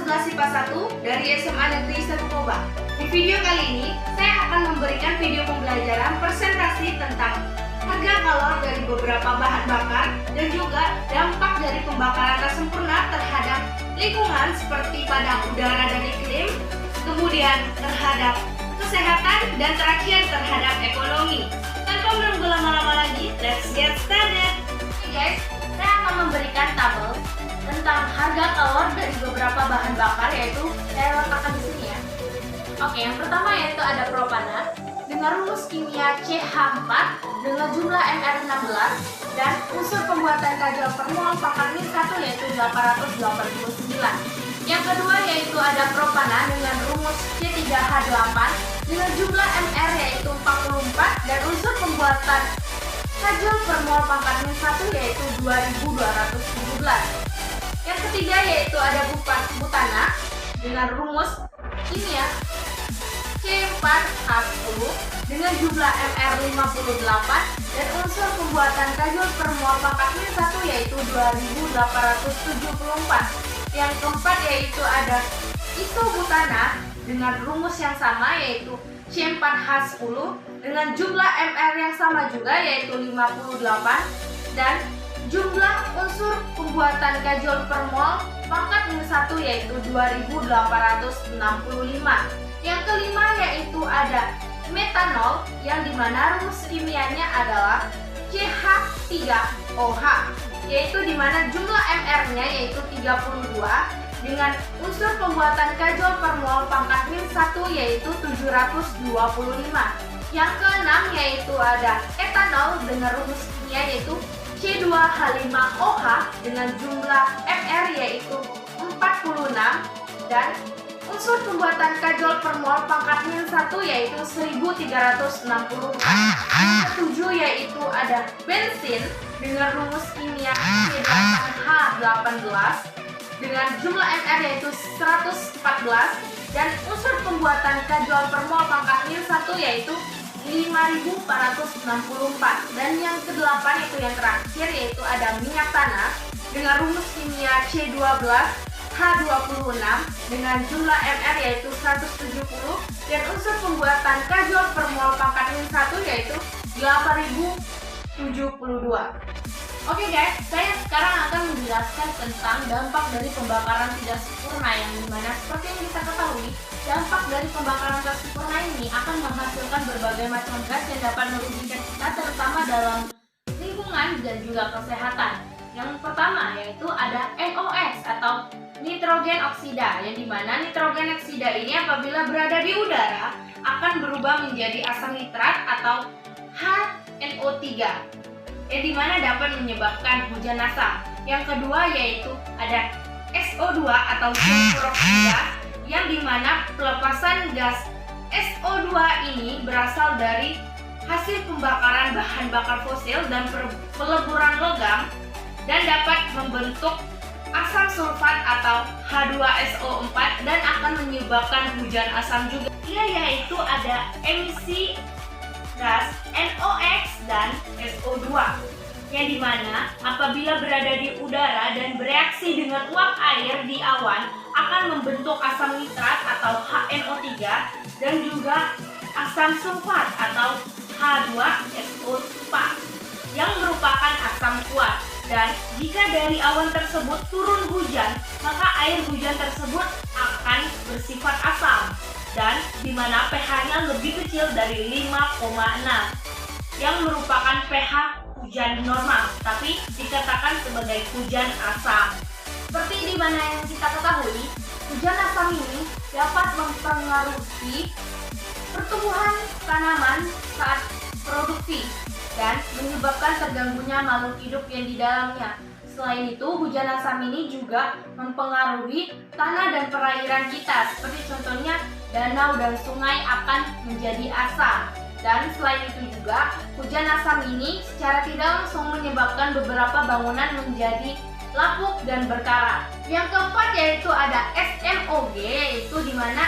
11 IPA 1 dari SMA Negeri 1 Koba. Di video kali ini, saya akan memberikan video pembelajaran presentasi tentang harga kalor dari beberapa bahan bakar dan juga dampak dari pembakaran tak sempurna terhadap lingkungan seperti pada udara dan iklim, kemudian terhadap kesehatan, dan terakhir terhadap ekonomi. Tanpa menunggu lama-lama lagi, let's get started! Oke guys, saya akan memberikan tabel tentang harga kalor dari beberapa bahan bakar, yaitu saya letakkan di sini ya. Oke, yang pertama yaitu ada propana dengan rumus kimia CH4 dengan jumlah Mr16 dan unsur pembuatan kajol per mol pangkat min 1 yaitu 889. Yang kedua yaitu ada propana dengan rumus C3H8 dengan jumlah Mr yaitu 44 dan unsur pembuatan kajol per mol pangkat min 1 yaitu 2217. Yang ketiga yaitu ada butana dengan rumus kimia C4H10 dengan jumlah Mr58 dan unsur pembuatan kajol per mol pangkat min 1 yaitu 2874. Yang keempat yaitu ada isobutana dengan rumus yang sama yaitu C4H10 dengan jumlah Mr yang sama juga yaitu 58 dan jumlah unsur pembuatan kajol per mol pangkat min 1 yaitu 2865. Yang kelima yaitu ada metanol yang dimana rumus kimianya adalah CH3OH, yaitu dimana jumlah Mr-nya yaitu 32 dengan unsur pembuatan kajol per mol pangkat min 1 yaitu 725. Yang keenam yaitu ada etanol dengan rumus kimia yaitu C2H5OH dengan jumlah Mr yaitu 46 dan unsur pembuatan kajol per mol pangkat min 1 yaitu 1364. Yang ketujuh yaitu ada bensin dengan rumus kimia C8H18 dengan jumlah Mr yaitu 114 dan unsur pembuatan kajol per mol pangkat min 1 yaitu 5464. Dan yang kedelapan yaitu yang terakhir yaitu ada minyak tanah dengan rumus kimia C12H26 dengan jumlah Mr yaitu 170 dan unsur pembuatan kajol per mol pangkat min 1 yaitu 8072. Oke guys, saya sekarang akan menjelaskan tentang dampak dari pembakaran tidak sempurna, yang dimana seperti yang kita ketahui, dampak dari pembakaran tak sempurna ini akan menghasilkan berbagai macam gas yang dapat merugikan kita terutama dalam lingkungan dan juga kesehatan. Yang pertama yaitu ada NOx atau nitrogen oksida, yang dimana nitrogen oksida ini apabila berada di udara akan berubah menjadi asam nitrat atau HNO3, yang dimana dapat menyebabkan hujan asam. Yang kedua yaitu ada SO2 atau sulfur oksida, yang dimana pelepasan gas SO2 ini berasal dari hasil pembakaran bahan bakar fosil dan peleburan logam dan dapat membentuk asam sulfat atau H2SO4 dan akan menyebabkan hujan asam juga. Yaitu ada emisi gas NOx dan SO2, yang dimana apabila berada di udara dan bereaksi dengan uap air di awan akan membentuk asam nitrat atau HNO3 dan juga asam sulfat atau H2SO4 yang merupakan asam kuat. Dan jika dari awan tersebut turun hujan, maka air hujan tersebut akan bersifat asam dan dimana pH-nya lebih kecil dari 5,6 yang merupakan pH hujan normal, tapi dikatakan sebagai hujan asam. Seperti dimana yang kita ketahui, hujan asam ini dapat mempengaruhi pertumbuhan tanaman saat produksi dan menyebabkan terganggunya makhluk hidup yang di dalamnya. Selain itu, hujan asam ini juga mempengaruhi tanah dan perairan kita, seperti contohnya danau dan sungai akan menjadi asam. Dan selain itu juga, hujan asam ini secara tidak langsung menyebabkan beberapa bangunan menjadi lapuk dan berkarat. Yang keempat yaitu ada SMOG, yaitu dimana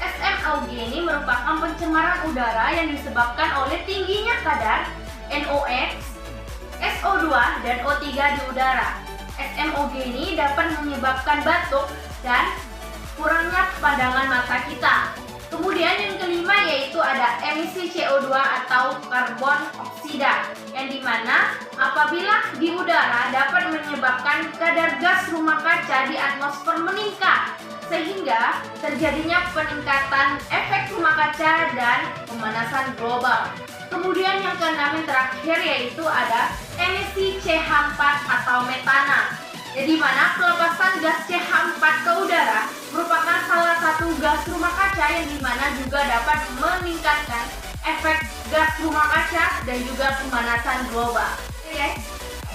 SMOG ini merupakan pencemaran udara yang disebabkan oleh tingginya kadar NOx, SO2, dan O3 di udara. SMOG ini dapat menyebabkan batuk dan kurangnya pandangan mata kita. Kemudian yang kelima yaitu ada emisi CO2 atau karbon oksida, yang dimana apabila di udara dapat menyebabkan kadar gas rumah kaca di atmosfer meningkat, sehingga terjadinya peningkatan efek rumah kaca dan pemanasan global. Kemudian yang keenam yang terakhir yaitu ada emisi CH4 atau metana, di mana pelepasan gas CH4 ke udara merupakan salah satu gas rumah kaca yang dimana juga dapat meningkatkan efek gas rumah kaca dan juga pemanasan global. Oke,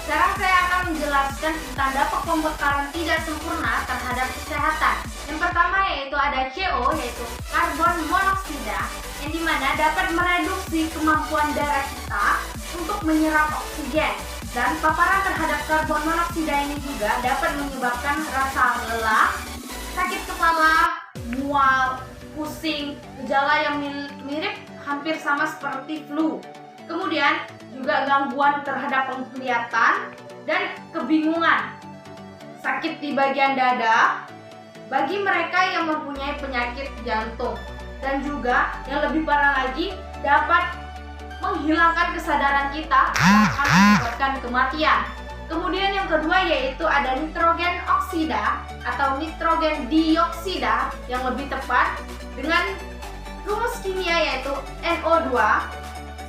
sekarang saya akan menjelaskan tentang dampak pembakaran tidak sempurna terhadap kesehatan. Yang pertama yaitu ada CO, yaitu karbon monoksida, yang dimana dapat mereduksi kemampuan darah kita untuk menyerap oksigen. Dan paparan terhadap karbon monoksida ini juga dapat menyebabkan rasa lelah, sakit kepala, mual, pusing, gejala yang mirip hampir sama seperti flu. Kemudian juga gangguan terhadap penglihatan dan kebingungan, sakit di bagian dada bagi mereka yang mempunyai penyakit jantung, dan juga yang lebih parah lagi dapat menghilangkan kesadaran kita, akan menyebabkan kematian. Kemudian yang kedua yaitu ada nitrogen oksida atau nitrogen dioksida, yang lebih tepat dengan rumus kimia yaitu NO2,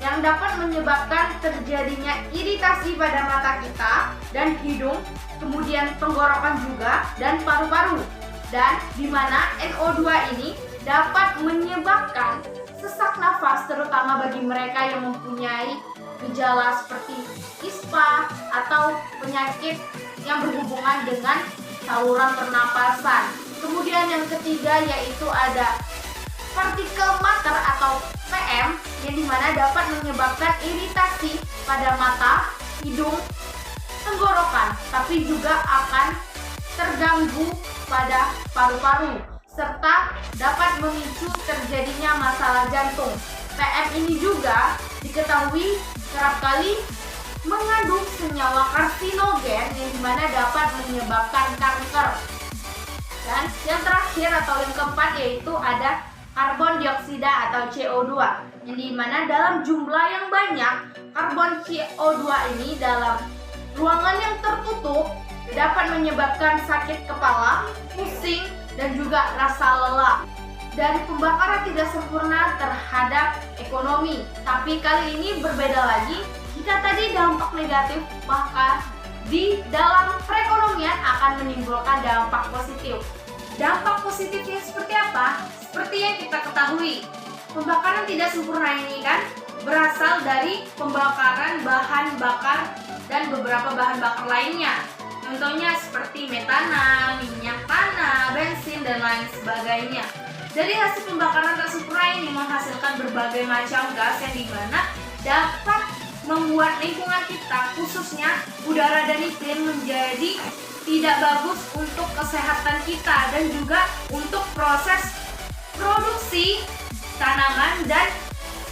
yang dapat menyebabkan terjadinya iritasi pada mata kita dan hidung, kemudian tenggorokan juga dan paru-paru. Dan di mana NO2 ini dapat menyebabkan sesak nafas, terutama bagi mereka yang mempunyai gejala seperti ISPA atau penyakit yang berhubungan dengan saluran pernapasan. Kemudian yang ketiga yaitu ada partikel matter atau PM, yang dimana dapat menyebabkan iritasi pada mata, hidung, tenggorokan, tapi juga akan terganggu pada paru-paru, serta dapat memicu terjadinya masalah jantung. PM ini juga diketahui kerap kali mengandung senyawa karsinogen yang dimana dapat menyebabkan kanker. Dan yang terakhir atau yang keempat yaitu ada karbon dioksida atau CO2, yang dimana dalam jumlah yang banyak karbon CO2 ini dalam ruangan yang tertutup dapat menyebabkan sakit kepala, pusing, dan juga rasa lelah. Dari pembakaran tidak sempurna terhadap ekonomi, tapi kali ini berbeda lagi. Jika tadi dampak negatif, bahkan di dalam perekonomian akan menimbulkan dampak positif. Dampak positifnya seperti apa? Seperti yang kita ketahui, pembakaran tidak sempurna ini kan berasal dari pembakaran bahan bakar dan beberapa bahan bakar lainnya. Contohnya seperti metana, minyak tanah, bensin, dan lain sebagainya. Dari hasil pembakaran tak sempurna ini menghasilkan berbagai macam gas yang dimana dapat membuat lingkungan kita, khususnya udara dan iklim, menjadi tidak bagus untuk kesehatan kita dan juga untuk proses produksi tanaman dan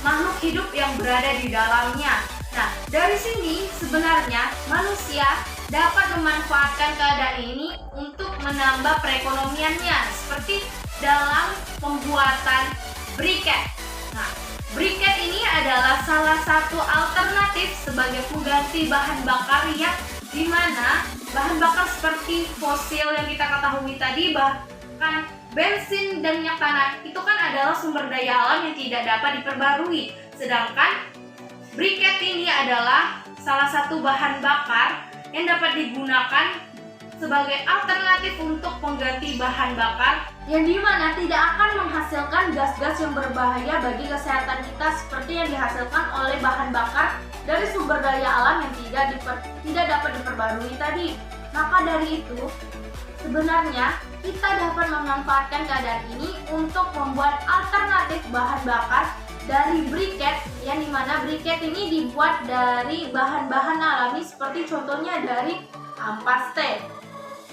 makhluk hidup yang berada di dalamnya. Nah, dari sini sebenarnya manusia dapat memanfaatkan keadaan ini untuk menambah perekonomiannya, seperti dalam pembuatan briket. Nah, briket ini adalah salah satu alternatif sebagai pengganti bahan bakar yang dimana bahan bakar seperti fosil yang kita ketahui tadi, bahkan bensin dan minyak tanah itu kan adalah sumber daya alam yang tidak dapat diperbarui. Sedangkan briket ini adalah salah satu bahan bakar yang dapat digunakan sebagai alternatif untuk pengganti bahan bakar, yang dimana tidak akan menghasilkan gas-gas yang berbahaya bagi kesehatan kita seperti yang dihasilkan oleh bahan bakar dari sumber daya alam yang tidak dapat diperbarui tadi. Maka dari itu, sebenarnya kita dapat memanfaatkan keadaan ini untuk membuat alternatif bahan bakar dari briket, yang dimana briket ini dibuat dari bahan-bahan alami seperti contohnya dari ampas teh,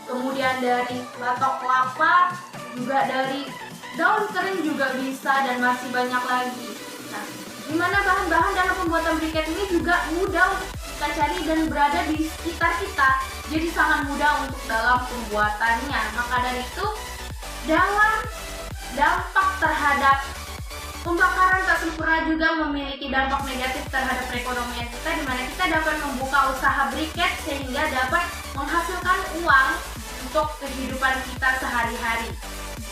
kemudian dari batok kelapa, juga dari daun kering juga bisa, dan masih banyak lagi. Nah, dimana bahan-bahan dalam pembuatan briket ini juga mudah untuk kita cari dan berada di sekitar kita, jadi sangat mudah untuk dalam pembuatannya. Maka dari itu dalam dampak terhadap pembakaran tak sempurna juga memiliki dampak negatif terhadap perekonomian kita, di mana kita dapat membuka usaha briket sehingga dapat menghasilkan uang untuk kehidupan kita sehari-hari.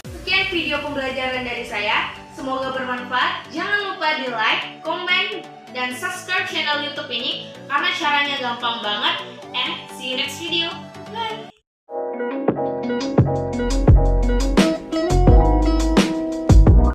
Sekian video pembelajaran dari saya, semoga bermanfaat. Jangan lupa di like, komen, dan subscribe channel YouTube ini karena caranya gampang banget. And see you next video. Bye!